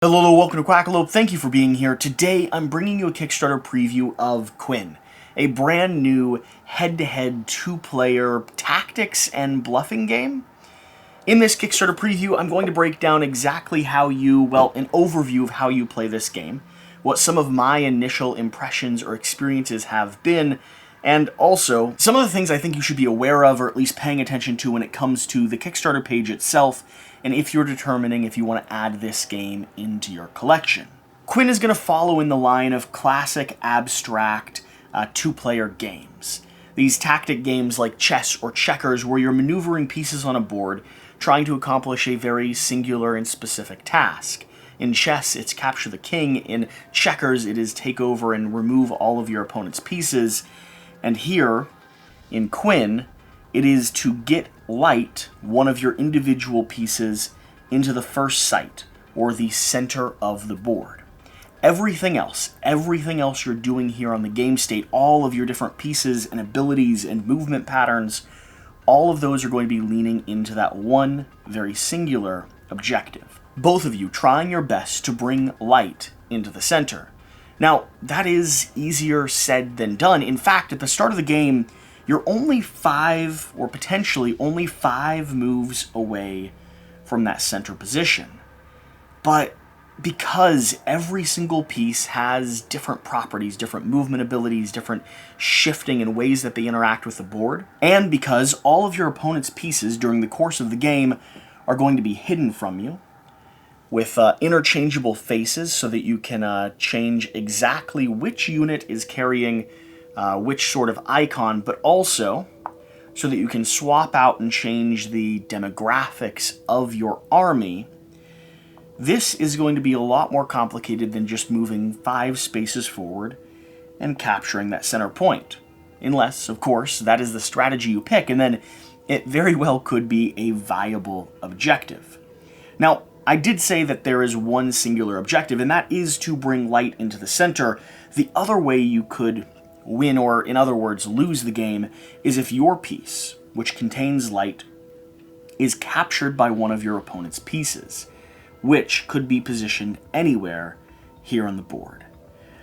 Hello, welcome to Quackalope. Thank you for being here. Today, I'm bringing you a Kickstarter preview of Quinn, a brand new head-to-head two-player tactics and bluffing game. In this Kickstarter preview, I'm going to break down exactly how you, an overview of how you play this game, what some of my initial impressions or experiences have been, and also some of the things I think you should be aware of or at least paying attention to when it comes to the Kickstarter page itself, and if you're determining if you want to add this game into your collection. Quinn is going to follow in the line of classic abstract two-player games. These tactic games like chess or checkers where you're maneuvering pieces on a board trying to accomplish a very singular and specific task. In chess, it's capture the king. In checkers, it is take over and remove all of your opponent's pieces. And here, in Quinn, it is to get light one of your individual pieces into the first site, or the center of the board. Everything else you're doing here on the game state, all of your different pieces and abilities and movement patterns, all of those are going to be leaning into that one very singular objective. Both of you trying your best to bring light into the center. Now, that is easier said than done. In fact, at the start of the game, you're only 5, or potentially only 5 moves away from that center position. But because every single piece has different properties, different movement abilities, different shifting and ways that they interact with the board, and because all of your opponent's pieces during the course of the game are going to be hidden from you, with interchangeable faces so that you can change exactly which unit is carrying which sort of icon, but also so that you can swap out and change the demographics of your army. This is going to be a lot more complicated than just moving 5 spaces forward and capturing that center point. Unless, of course, that is the strategy you pick, and then it very well could be a viable objective. Now, I did say that there is one singular objective, and that is to bring light into the center. The other way you could win, or in other words, lose the game, is if your piece, which contains light, is captured by one of your opponent's pieces, which could be positioned anywhere here on the board.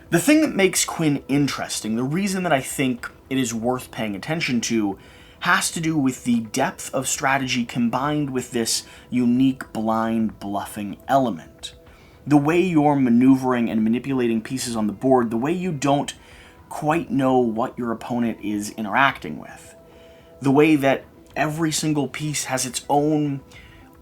The thing that makes Quinn interesting, the reason that I think it is worth paying attention to, has to do with the depth of strategy combined with this unique blind bluffing element. The way you're maneuvering and manipulating pieces on the board, the way you don't quite know what your opponent is interacting with. The way that every single piece has its own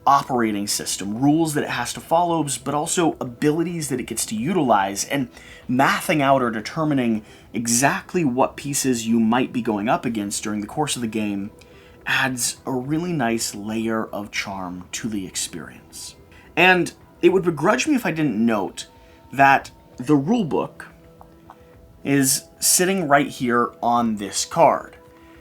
operating system, rules that it has to follow, but also abilities that it gets to utilize, and mathing out or determining exactly what pieces you might be going up against during the course of the game adds a really nice layer of charm to the experience. And it would begrudge me if I didn't note that the rulebook is sitting right here on this card.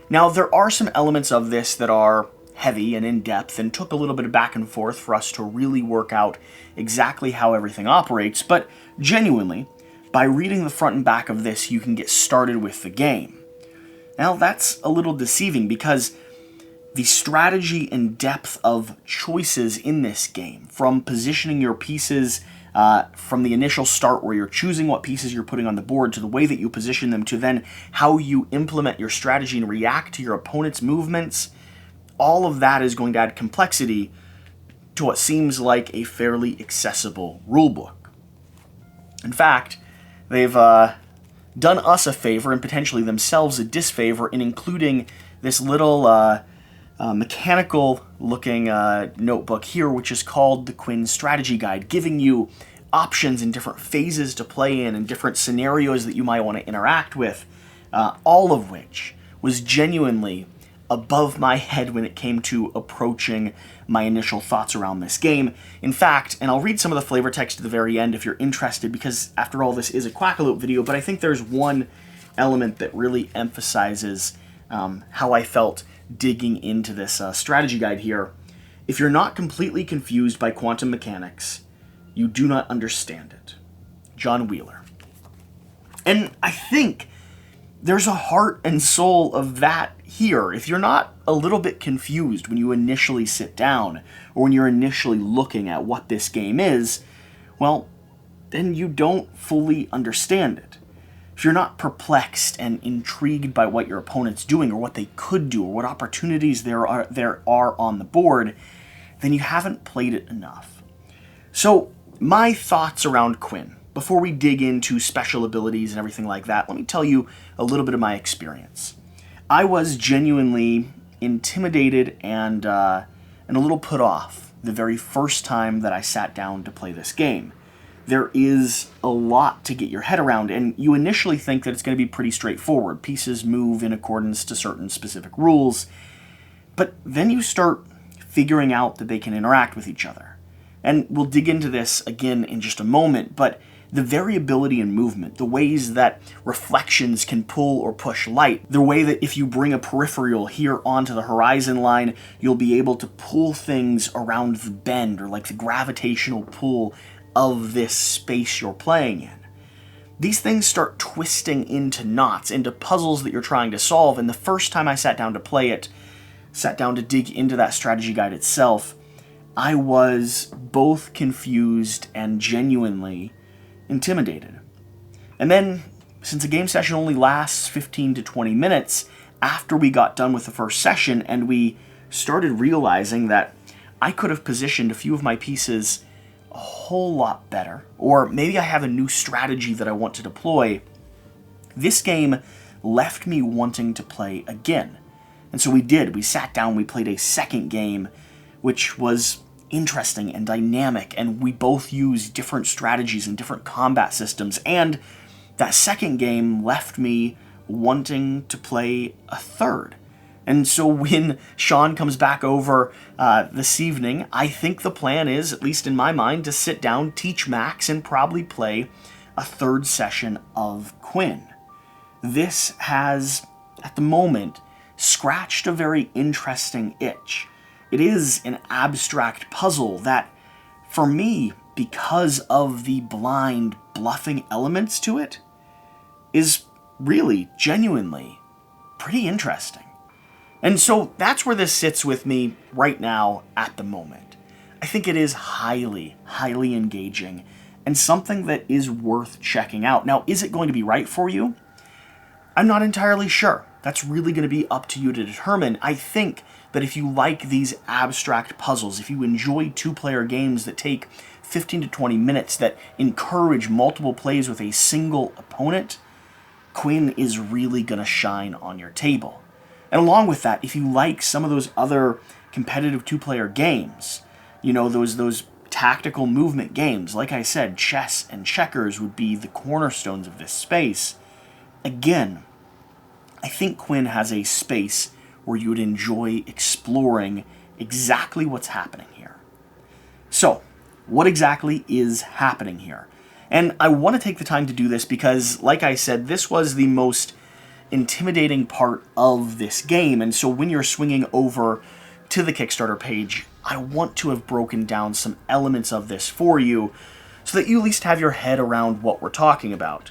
Now, there are some elements of this that are heavy and in-depth and took a little bit of back and forth for us to really work out exactly how everything operates, but genuinely, by reading the front and back of this, you can get started with the game. Now, that's a little deceiving because the strategy and depth of choices in this game, from positioning your pieces from the initial start where you're choosing what pieces you're putting on the board, to the way that you position them, to then how you implement your strategy and react to your opponent's movements, all of that is going to add complexity to what seems like a fairly accessible rulebook. In fact, they've done us a favor and potentially themselves a disfavor in including this little mechanical-looking notebook here, which is called the Quinn Strategy Guide, giving you options and different phases to play in and different scenarios that you might want to interact with, all of which was genuinely above my head when it came to approaching my initial thoughts around this game. In fact, and I'll read some of the flavor text at the very end if you're interested, because after all, this is a Quackalope video, but I think there's one element that really emphasizes how I felt digging into this strategy guide here. If you're not completely confused by quantum mechanics, you do not understand it. John Wheeler. And I think there's a heart and soul of that here. If you're not a little bit confused when you initially sit down, or when you're initially looking at what this game is, well, then you don't fully understand it. If you're not perplexed and intrigued by what your opponent's doing or what they could do or what opportunities there are on the board, then you haven't played it enough. So, my thoughts around Quinn. Before we dig into special abilities and everything like that, let me tell you a little bit of my experience. I was genuinely intimidated and a little put off the very first time that I sat down to play this game. There is a lot to get your head around, and you initially think that it's going to be pretty straightforward. Pieces move in accordance to certain specific rules, but then you start figuring out that they can interact with each other. And we'll dig into this again in just a moment, but the variability in movement, the ways that reflections can pull or push light, the way that if you bring a peripheral here onto the horizon line, you'll be able to pull things around the bend, or like the gravitational pull of this space you're playing in. These things start twisting into knots, into puzzles that you're trying to solve, and the first time I sat down to play it, sat down to dig into that strategy guide itself, I was both confused and genuinely intimidated. And then, since a game session only lasts 15 to 20 minutes, after we got done with the first session and we started realizing that I could have positioned a few of my pieces a whole lot better, or maybe I have a new strategy that I want to deploy, this game left me wanting to play again. And so we did. We sat down, we played a second game, which was interesting and dynamic, and we both used different strategies and different combat systems, and that second game left me wanting to play a third. And so when Sean comes back over this evening, I think the plan is, at least in my mind, to sit down, teach Max, and probably play a third session of Quinn. This has, at the moment, scratched a very interesting itch. It is an abstract puzzle that, for me, because of the blind bluffing elements to it, is really, genuinely, pretty interesting. And so that's where this sits with me right now at the moment. I think it is highly, highly engaging and something that is worth checking out. Now, is it going to be right for you? I'm not entirely sure. That's really going to be up to you to determine. I think that if you like these abstract puzzles, if you enjoy two-player games that take 15 to 20 minutes, that encourage multiple plays with a single opponent, Quinn is really going to shine on your table. And along with that, if you like some of those other competitive two-player games, you know, those tactical movement games, like I said, chess and checkers would be the cornerstones of this space. Again, I think Quinn has a space where you would enjoy exploring exactly what's happening here. So, what exactly is happening here? And I want to take the time to do this because, like I said, this was the most intimidating part of this game, and so when you're swinging over to the Kickstarter page, I want to have broken down some elements of this for you so that you at least have your head around what we're talking about.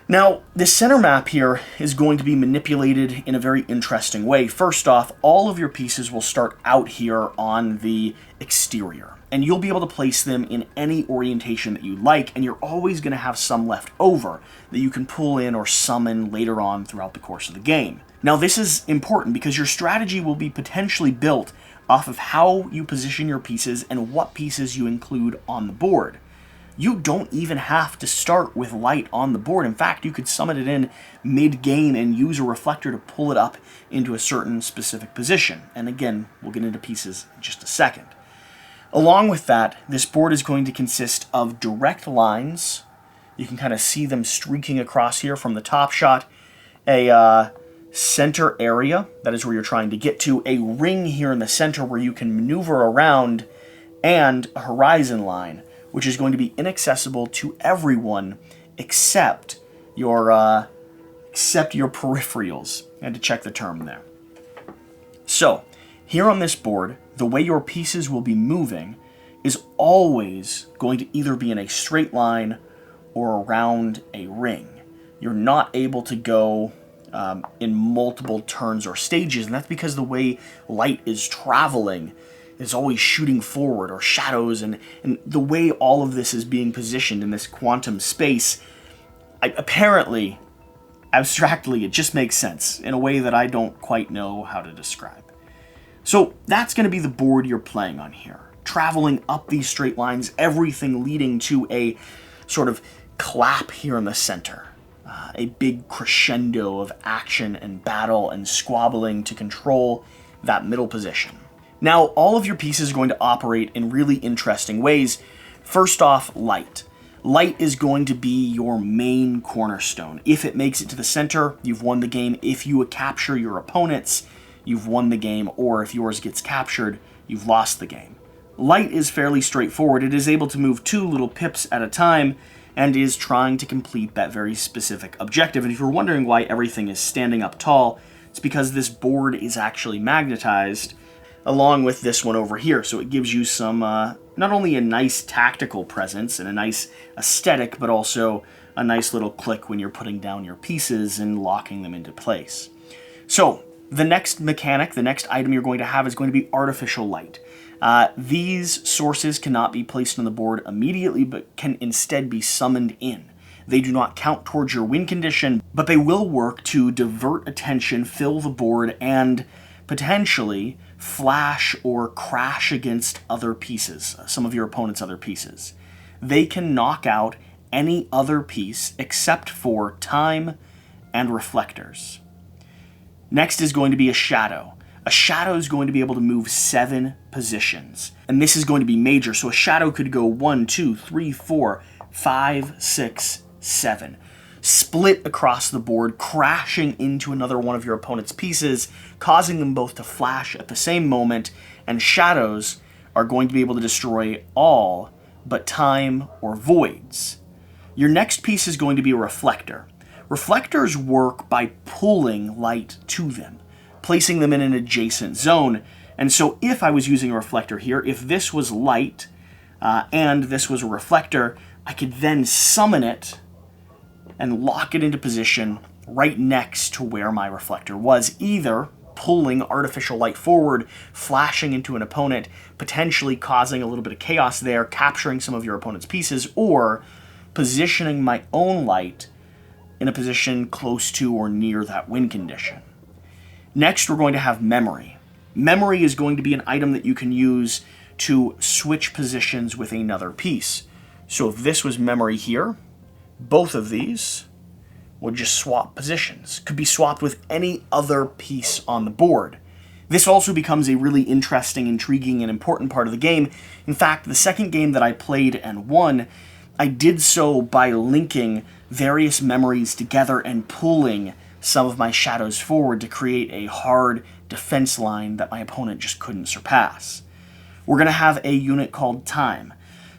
Now, this center map here is going to be manipulated in a very interesting way. First off, all of your pieces will start out here on the exterior, and you'll be able to place them in any orientation that you like, and you're always going to have some left over that you can pull in or summon later on throughout the course of the game. Now, this is important because your strategy will be potentially built off of how you position your pieces and what pieces you include on the board. You don't even have to start with light on the board. In fact, you could summon it in mid-game and use a reflector to pull it up into a certain specific position. And again, we'll get into pieces in just a second. Along with that, this board is going to consist of direct lines. You can kind of see them streaking across here from the top shot. A center area, that is where you're trying to get to. A ring here in the center where you can maneuver around. And a horizon line, which is going to be inaccessible to everyone except your peripherals. I had to check the term there. So, here on this board, the way your pieces will be moving is always going to either be in a straight line or around a ring. You're not able to go in multiple turns or stages, and that's because the way light is traveling, is always shooting forward, or shadows, and the way all of this is being positioned in this quantum space, apparently, abstractly, it just makes sense in a way that I don't quite know how to describe. So that's going to be the board you're playing on here. Traveling up these straight lines, everything leading to a sort of clap here in the center. A big crescendo of action and battle and squabbling to control that middle position. Now, all of your pieces are going to operate in really interesting ways. First off, light. Light is going to be your main cornerstone. If it makes it to the center, you've won the game. If you capture your opponents, you've won the game. Or if yours gets captured, you've lost the game. Light is fairly straightforward. It is able to move 2 little pips at a time and is trying to complete that very specific objective. And if you're wondering why everything is standing up tall, it's because this board is actually magnetized along with this one over here. So it gives you some, not only a nice tactical presence and a nice aesthetic, but also a nice little click when you're putting down your pieces and locking them into place. So the next mechanic, the next item you're going to have is going to be artificial light. These sources cannot be placed on the board immediately, but can instead be summoned in. They do not count towards your win condition, but they will work to divert attention, fill the board, and potentially flash or crash against other pieces, some of your opponent's other pieces. They can knock out any other piece except for time and reflectors. Next is going to be a shadow. A shadow is going to be able to move 7 positions, and this is going to be major. So a shadow could go 1, 2, 3, 4, 5, 6, 7. Split across the board, crashing into another one of your opponent's pieces, causing them both to flash at the same moment, and shadows are going to be able to destroy all but time or voids. Your next piece is going to be a reflector. Reflectors work by pulling light to them, placing them in an adjacent zone. And so if I was using a reflector here, if this was light and this was a reflector, I could then summon it and lock it into position right next to where my reflector was, either pulling artificial light forward, flashing into an opponent, potentially causing a little bit of chaos there, capturing some of your opponent's pieces, or positioning my own light in a position close to or near that win condition. Next, we're going to have memory. Memory is going to be an item that you can use to switch positions with another piece. So if this was memory here, both of these would just swap positions. Could be swapped with any other piece on the board. This also becomes a really interesting, intriguing, and important part of the game. In fact, the second game that I played and won, I did so by linking various memories together and pulling some of my shadows forward to create a hard defense line that my opponent just couldn't surpass. We're going to have a unit called Time.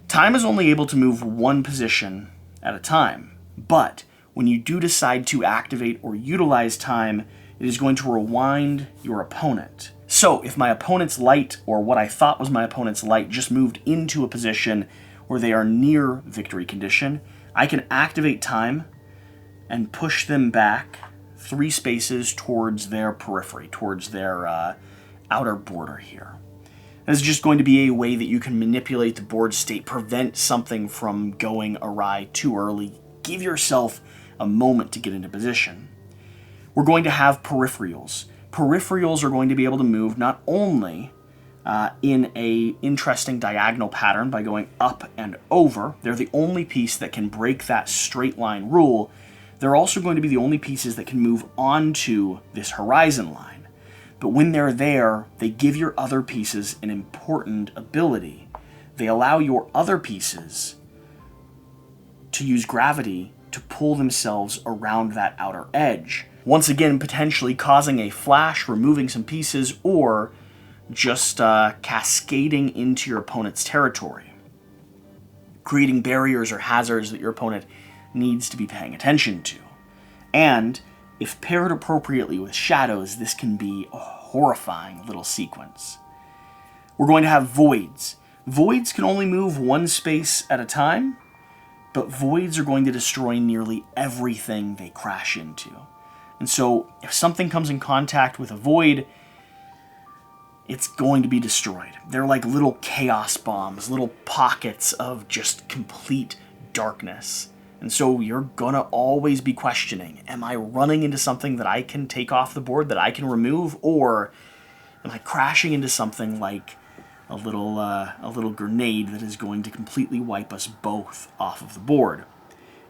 Time is only able to move 1 position at a time, but when you do decide to activate or utilize Time, it is going to rewind your opponent. So if my opponent's light, or what I thought was my opponent's light, just moved into a position where they are near victory condition, I can activate Time and push them back 3 spaces towards their periphery, towards their outer border here. This is just going to be a way that you can manipulate the board state, prevent something from going awry too early, give yourself a moment to get into position. We're going to have peripherals. Peripherals are going to be able to move not only in a interesting diagonal pattern by going up and over. They're the only piece that can break that straight line rule. They're also going to be the only pieces that can move onto this horizon line. But when they're there, they give your other pieces an important ability. They allow your other pieces to use gravity to pull themselves around that outer edge. Once again, potentially causing a flash, removing some pieces, or just cascading into your opponent's territory, creating barriers or hazards that your opponent needs to be paying attention to. And if paired appropriately with shadows, this can be a horrifying little sequence. We're going to have voids. Voids can only move 1 space at a time, but voids are going to destroy nearly everything they crash into. And so if something comes in contact with a void, it's going to be destroyed. They're like little chaos bombs, little pockets of just complete darkness. And so you're gonna always be questioning, am I running into something that I can take off the board, that I can remove, or am I crashing into something like a little grenade that is going to completely wipe us both off of the board?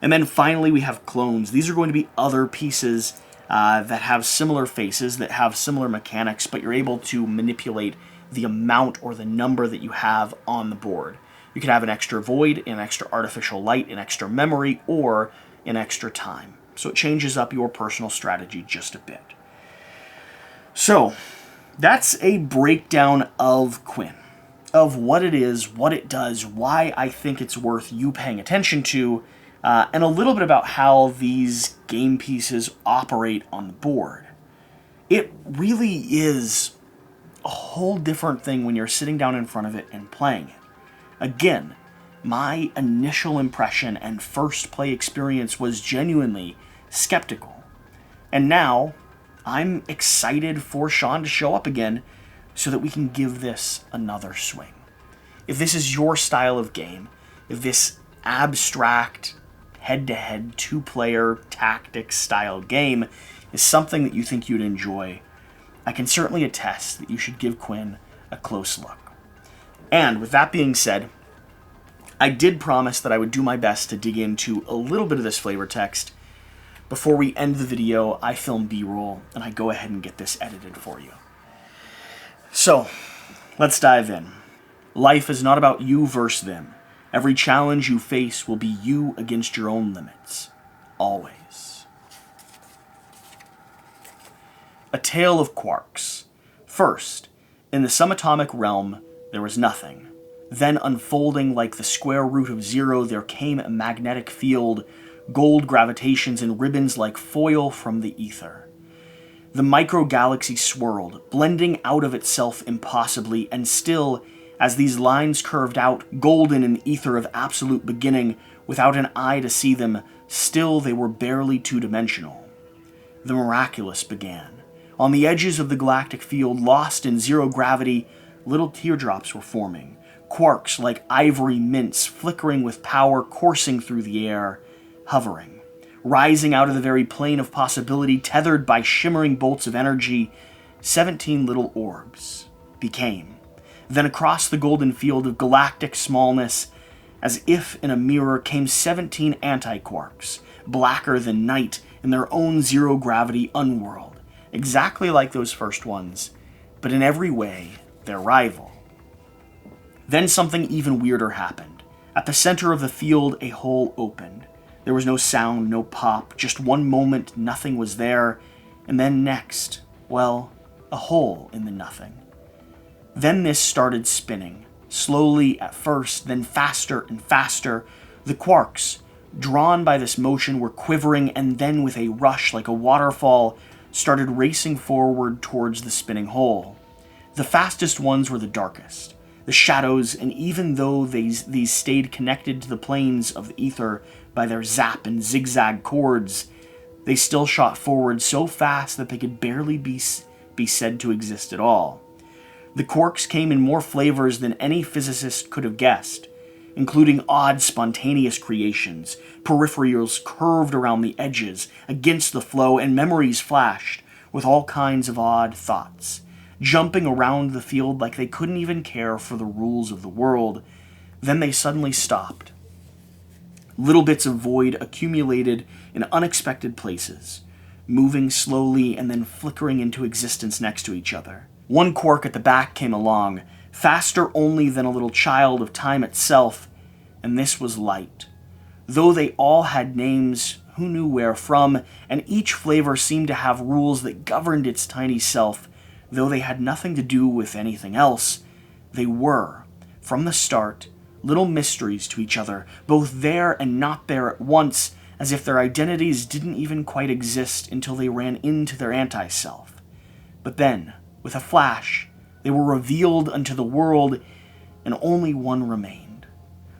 And then finally we have clones. These are going to be other pieces that have similar faces, that have similar mechanics, but you're able to manipulate the amount or the number that you have on the board. You could have an extra void, an extra artificial light, an extra memory, or an extra time. So it changes up your personal strategy just a bit. So that's a breakdown of Quinn, of what it is, what it does, why I think it's worth you paying attention to, and a little bit about how these game pieces operate on the board. It really is a whole different thing when you're sitting down in front of it and playing it. Again, my initial impression and first play experience was genuinely skeptical. And now, I'm excited for Sean to show up again so that we can give this another swing. If this is your style of game, if this abstract, head-to-head, two-player, tactics-style game is something that you think you'd enjoy, I can certainly attest that you should give Quinn a close look. And with that being said, I did promise that I would do my best to dig into a little bit of this flavor text. Before we end the video, I film B-roll, and I go ahead and get this edited for you. So, let's dive in. Life is not about you versus them. Every challenge you face will be you against your own limits. Always. A tale of quarks. First, in the subatomic realm, there was nothing. Then, unfolding like the square root of zero, there came a magnetic field, gold gravitations and ribbons like foil from the ether. The microgalaxy swirled, blending out of itself impossibly, and still, as these lines curved out, golden in the ether of absolute beginning, without an eye to see them, still they were barely two-dimensional. The miraculous began. On the edges of the galactic field, lost in zero gravity, little teardrops were forming, quarks like ivory mints flickering with power coursing through the air, hovering, rising out of the very plane of possibility, tethered by shimmering bolts of energy. 17 little orbs became. Then across the golden field of galactic smallness, as if in a mirror, came 17 anti-quarks, blacker than night in their own zero-gravity unworld, exactly like those first ones, but in every way their rival. Then something even weirder happened. At the center of the field, a hole opened. There was no sound, no pop, just one moment, nothing was there, and then next, well, a hole in the nothing. Then this started spinning, slowly at first, then faster and faster. The quarks, drawn by this motion, were quivering, and then with a rush like a waterfall, started racing forward towards the spinning hole. The fastest ones were the darkest, the shadows, and even though these stayed connected to the planes of the ether by their zap and zigzag cords, they still shot forward so fast that they could barely be said to exist at all. The quarks came in more flavors than any physicist could have guessed, including odd, spontaneous creations, peripherals curved around the edges, against the flow, and memories flashed with all kinds of odd thoughts, jumping around the field like they couldn't even care for the rules of the world. Then they suddenly stopped. Little bits of void accumulated in unexpected places, moving slowly and then flickering into existence next to each other. One quark at the back came along, faster only than a little child of time itself, and this was light. Though they all had names, who knew where from, and each flavor seemed to have rules that governed its tiny self, though they had nothing to do with anything else, they were, from the start, little mysteries to each other, both there and not there at once, as if their identities didn't even quite exist until they ran into their anti-self. But then, with a flash, they were revealed unto the world, and only one remained.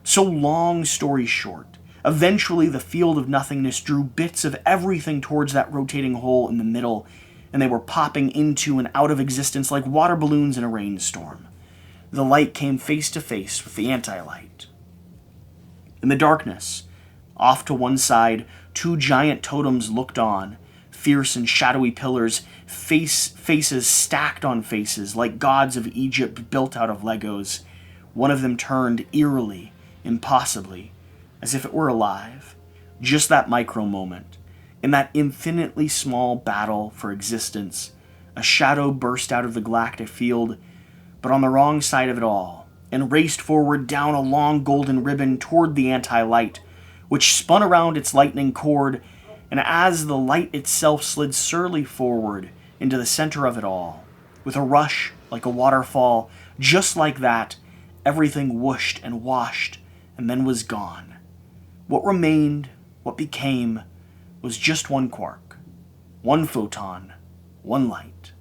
So long story short, eventually the field of nothingness drew bits of everything towards that rotating hole in the middle, and they were popping into and out of existence like water balloons in a rainstorm. The light came face to face with the anti-light. In the darkness, off to one side, two giant totems looked on, fierce and shadowy pillars, faces stacked on faces, like gods of Egypt built out of Legos. One of them turned eerily, impossibly, as if it were alive. Just that micro moment, in that infinitely small battle for existence, a shadow burst out of the galactic field, but on the wrong side of it all, and raced forward down a long golden ribbon toward the anti-light, which spun around its lightning cord, and as the light itself slid surely forward into the center of it all, with a rush like a waterfall, just like that, everything whooshed and washed, and then was gone. What remained, what became, was just one quark, one photon, one light.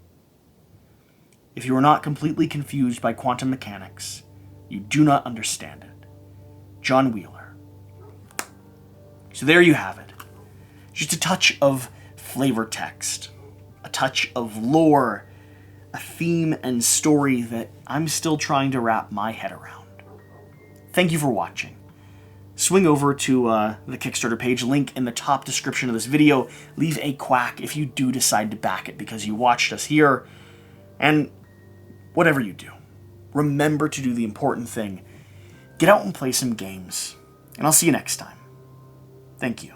If you are not completely confused by quantum mechanics, you do not understand it. John Wheeler. So there you have it. Just a touch of flavor text, a touch of lore, a theme and story that I'm still trying to wrap my head around. Thank you for watching. Swing over to the Kickstarter page, link in the top description of this video. Leave a quack if you do decide to back it because you watched us here. And whatever you do, remember to do the important thing. Get out and play some games. And I'll see you next time. Thank you.